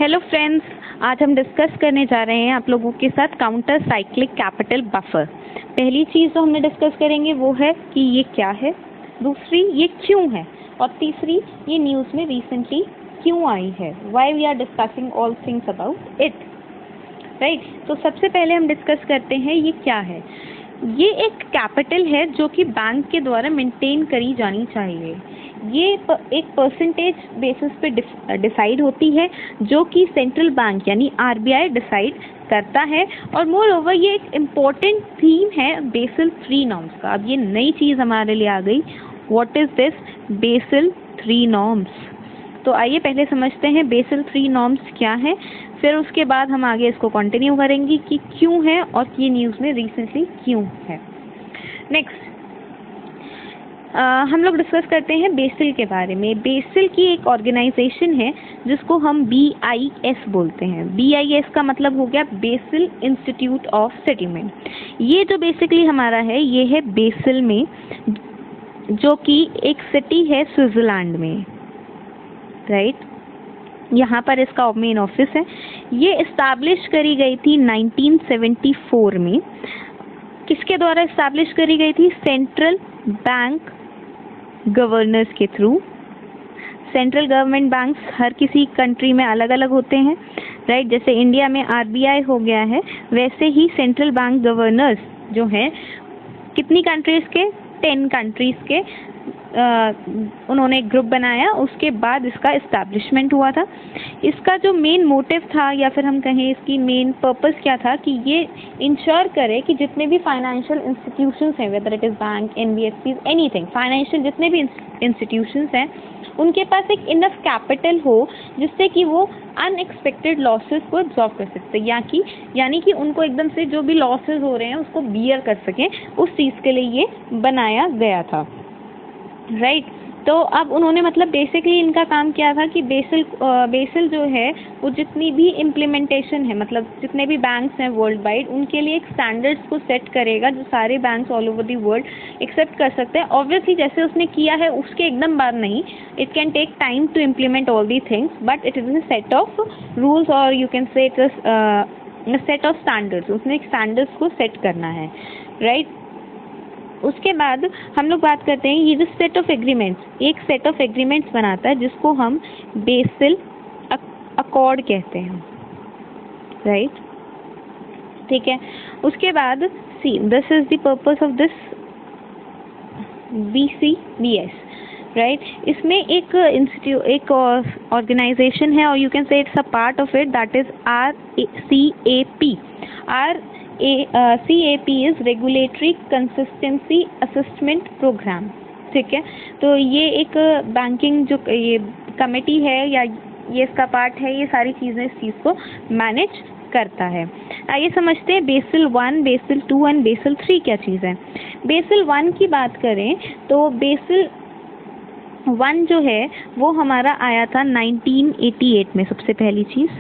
Hello friends, आज हम discuss करने जा रहे हैं आप लोगों के साथ काउंटर साइक्लिक कैपिटल बफर। पहली चीज़ जो हमने डिस्कस करेंगे वो है कि ये क्या है, दूसरी ये क्यों है, और तीसरी ये न्यूज़ में रिसेंटली क्यों आई है। Why we are discussing all things about it, right. तो सबसे पहले हम डिस्कस करते हैं ये क्या है। ये एक कैपिटल है जो कि बैंक के द्वारा मेंटेन करी जानी चाहिए। ये एक परसेंटेज बेसिस पे डिसाइड होती है जो कि सेंट्रल बैंक यानी आरबीआई डिसाइड करता है। और मोर ओवर ये एक इम्पोर्टेंट थीम है बेसल 3 नॉर्म्स का। अब ये नई चीज़ हमारे लिए आ गई। What is this Basel 3 norms? तो आइए पहले समझते हैं बेसल 3 नॉर्म्स क्या है, फिर उसके बाद हम आगे इसको कंटिन्यू करेंगे कि क्यों है और ये न्यूज़ में रिसेंटली क्यों है। नेक्स्ट हम लोग डिस्कस करते हैं बेसल के बारे में। बेसल की एक ऑर्गेनाइजेशन है जिसको हम BIS बोलते हैं। BIS का मतलब हो गया बेसल इंस्टीट्यूट ऑफ सेटलमेंट। ये जो बेसिकली हमारा है ये है बेसल में, जो कि एक सिटी है स्विट्ज़रलैंड में, राइट। यहाँ पर इसका मेन ऑफिस है। ये इस्टेब्लिश करी गई थी 1974 में। किसके द्वारा इस्टेब्लिश करी गई थी? सेंट्रल बैंक गवर्नर्स के थ्रू। सेंट्रल गवर्नमेंट बैंक्स हर किसी कंट्री में अलग अलग होते हैं, राइट। जैसे इंडिया में RBI हो गया है, वैसे ही सेंट्रल बैंक गवर्नर्स जो हैं कितनी कंट्रीज़ के? 10 कंट्रीज़ के उन्होंने एक ग्रुप बनाया। उसके बाद इसका इस्टेब्लिशमेंट हुआ था। इसका जो मेन मोटिव था या फिर हम कहें इसकी मेन पर्पस क्या था कि ये इंश्योर करे कि जितने भी फाइनेंशियल इंस्टीट्यूशंस हैं, whether it is bank, NBFCs, anything financial जितने भी इंस्टीट्यूशंस हैं, उनके पास एक इनफ कैपिटल हो जिससे कि वो अनएक्सपेक्टेड लॉसेस को एब्जॉर्ब कर सकते हैं, यानी कि उनको एकदम से जो भी लॉसेस हो रहे हैं उसको बियर कर सकें। उस चीज़ के लिए ये बनाया गया था, राइट। तो अब उन्होंने मतलब बेसिकली इनका काम क्या था कि बेसल जो है वो जितनी भी इम्प्लीमेंटेशन है, मतलब जितने भी बैंक्स हैं वर्ल्ड वाइड, उनके लिए एक स्टैंडर्ड्स को सेट करेगा जो सारे banks all over the world accept कर सकते हैं। ऑब्वियसली जैसे उसने किया है उसके एकदम बाद नहीं, it can take time to implement all the things, but it is a set of rules और you can say it is set of standards. उसने एक स्टैंडर्ड्स को सेट करना है, राइट। उसके बाद हम लोग बात करते हैं ये जो सेट ऑफ एग्रीमेंट्स, एक सेट ऑफ एग्रीमेंट्स बनाता है जिसको हम बेसल अकॉर्ड कहते हैं, राइट। ठीक है। उसके बाद see this is the purpose of this BCBS, right. इसमें एक इंस्टीट्यूट, एक ऑर्गेनाइजेशन है और you can say it's a part of it, that is RCAP। CAP is regulatory consistency assessment programme, ठीक है। तो ये एक बैंकिंग जो ये कमेटी है या ये इसका पार्ट है, ये सारी चीज़ें इस चीज़ को मैनेज करता है। आइए समझते हैं बेसल 1, बेसल 2 एंड बेसल 3 क्या चीज़ है। बेसल 1 की बात करें तो बेसल 1 जो है वो हमारा आया था 1988 में, सबसे पहली चीज़,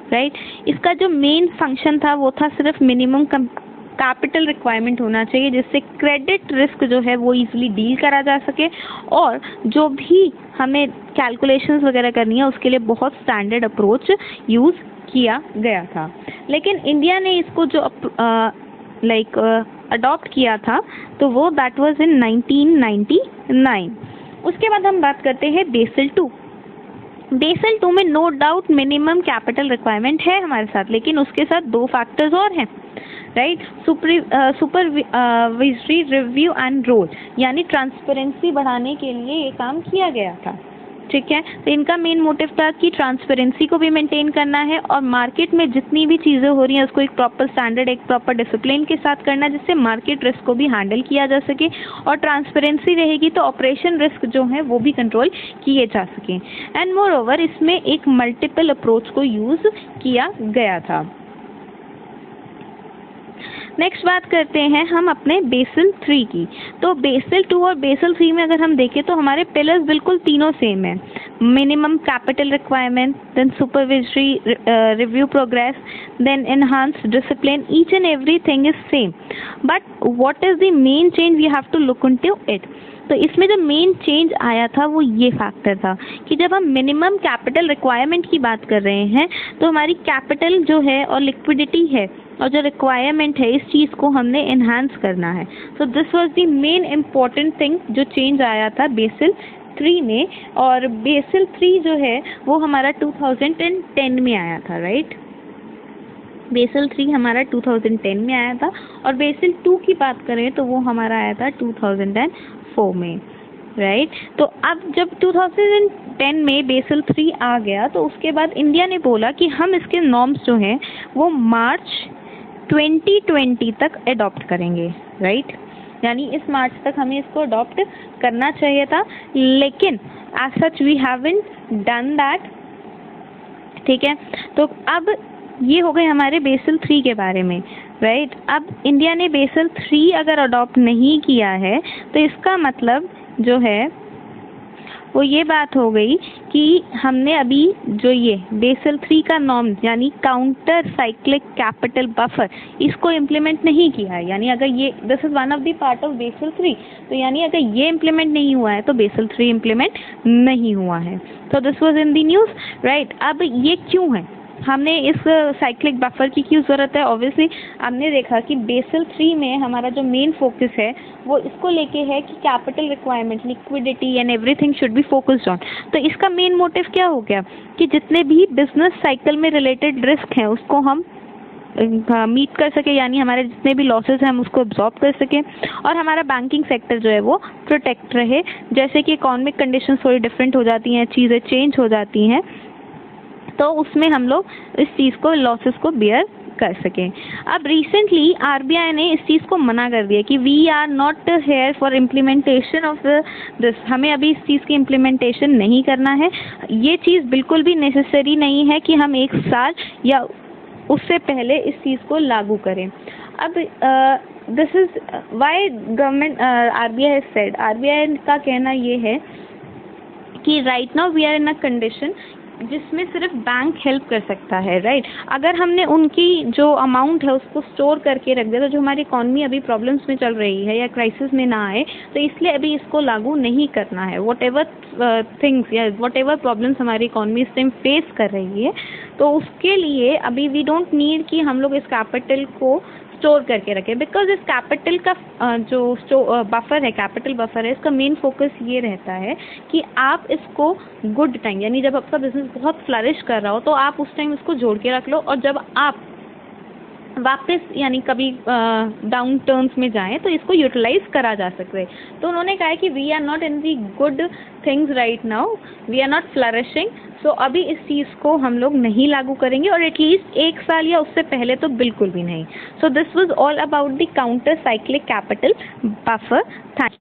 राइट। इसका जो मेन फंक्शन था वो था सिर्फ मिनिमम कैपिटल रिक्वायरमेंट होना चाहिए जिससे क्रेडिट रिस्क जो है वो इजीली डील करा जा सके, और जो भी हमें कैलकुलेशंस वगैरह करनी है उसके लिए बहुत स्टैंडर्ड अप्रोच यूज़ किया गया था। लेकिन इंडिया ने इसको जो अडॉप्ट किया था तो वो दैट वाज इन 1999। उसके बाद हम बात करते हैं बेसल 2। बेसल 2 में no doubt minimum capital requirement है हमारे साथ, लेकिन उसके साथ 2 फैक्टर्स और हैं, right. Supervisory review and role, यानी ट्रांसपेरेंसी बढ़ाने के लिए ये काम किया गया था, ठीक है। तो इनका मेन मोटिव था कि ट्रांसपेरेंसी को भी मेंटेन करना है और मार्केट में जितनी भी चीज़ें हो रही हैं उसको एक प्रॉपर स्टैंडर्ड, एक प्रॉपर डिसिप्लिन के साथ करना जिससे मार्केट रिस्क को भी हैंडल किया जा सके, और ट्रांसपेरेंसी रहेगी तो ऑपरेशन रिस्क जो है वो भी कंट्रोल किए जा सकें। एंड मोर ओवर इसमें एक मल्टीपल अप्रोच को यूज़ किया गया था। नेक्स्ट बात करते हैं हम अपने बेसल 3 की। तो बेसल 2 और बेसल 3 में अगर हम देखें तो हमारे पिलर्स बिल्कुल तीनों सेम है। Minimum capital requirement, then supervisory review progress, then enhanced discipline, each and everything is same, but what is the main change we have to look into it. तो इसमें जो मेन चेंज आया था वो ये फैक्टर था कि जब हम मिनिमम कैपिटल रिक्वायरमेंट की बात कर रहे हैं तो हमारी कैपिटल जो है और लिक्विडिटी है और जो रिक्वायरमेंट है इस चीज़ को हमने इन्हांस करना है। So this was the main important thing जो चेंज आया था बेसिल 3 में। और बेसिल 3 जो है वो हमारा 2010 में आया था, राइट। बेसिल 3 हमारा 2010 में आया था और बेसिल 2 की बात करें तो वो हमारा आया था 2004 में, राइट। तो अब जब 2010 में बेसिल 3 आ गया तो उसके बाद इंडिया ने बोला कि हम इसके नॉर्म्स जो हैं वो मार्च 2020 तक अडॉप्ट करेंगे, राइट। यानी इस मार्च तक हमें इसको अडॉप्ट करना चाहिए था, लेकिन as such we haven't done that, ठीक है। तो अब ये हो गए हमारे बेसिल 3 के बारे में, राइट। अब इंडिया ने बेसिल 3 अगर अडॉप्ट नहीं किया है तो इसका मतलब जो है वो ये बात हो गई कि हमने अभी जो ये बेसिल 3 का नॉर्म यानी काउंटर साइक्लिक कैपिटल बफर इसको इम्प्लीमेंट नहीं किया है। यानी अगर ये this is one of the part of BECIL 3, तो यानी अगर ये इम्प्लीमेंट नहीं हुआ है तो बेसिल 3 इम्प्लीमेंट नहीं हुआ है। तो this was in the news, right. अब ये क्यों है, हमने इस साइक्लिक बफर की क्यों ज़रूरत है? ऑब्वियसली हमने देखा कि बेसिल 3 में हमारा जो मेन फोकस है वो इसको लेके है कि capital requirement, liquidity and everything should be focused on. तो इसका मेन मोटिव क्या हो गया कि जितने भी बिजनेस साइकिल में रिलेटेड रिस्क हैं उसको हम मीट कर सके, यानी हमारे जितने भी लॉसेस हैं हम उसको एब्जॉर्ब कर सकें और हमारा बैंकिंग सेक्टर जो है वो प्रोटेक्ट रहे। जैसे कि इकोनॉमिक कंडीशंस थोड़ी डिफरेंट हो जाती हैं, चीज़ें चेंज हो जाती हैं, तो उसमें हम लोग इस चीज़ को, लॉसेस को बियर कर सकें। अब रिसेंटली आरबीआई ने इस चीज़ को मना कर दिया कि we are not here for implementation of this, हमें अभी इस चीज़ की इम्प्लीमेंटेशन नहीं करना है। ये चीज़ बिल्कुल भी नेसेसरी नहीं है कि हम 1 साल या उससे पहले इस चीज़ को लागू करें। अब this is why government RBI has said, RBI का कहना ये है कि right now we are in a condition जिसमें सिर्फ बैंक हेल्प कर सकता है, राइट। अगर हमने उनकी जो अमाउंट है उसको स्टोर करके रख दिया तो जो हमारी इकॉनमी अभी प्रॉब्लम्स में चल रही है या क्राइसिस में ना आए, तो इसलिए अभी इसको लागू नहीं करना है। वॉट एवर थिंग्स या वॉट एवर प्रॉब्लम्स हमारी इकॉनमी इस टाइम फेस कर रही है, तो उसके लिए अभी वी डोंट नीड कि हम लोग इस कैपिटल को स्टोर करके रखें, बिकॉज इस कैपिटल का जो बफर है, कैपिटल बफर है, इसका मेन फोकस ये रहता है कि आप इसको गुड टाइम, यानी जब आपका बिजनेस बहुत फ्लरिश कर रहा हो तो आप उस टाइम इसको जोड़ के रख लो, और जब आप वापस यानी कभी डाउन टर्न्स में जाएं तो इसको यूटिलाइज करा जा सकता है। तो उन्होंने कहा है कि we are not in the good things right now, we are not flourishing, so अभी इस चीज़ को हम लोग नहीं लागू करेंगे, और एटलीस्ट 1 साल या उससे पहले तो बिल्कुल भी नहीं। So this was all about the counter cyclic capital buffer. Thank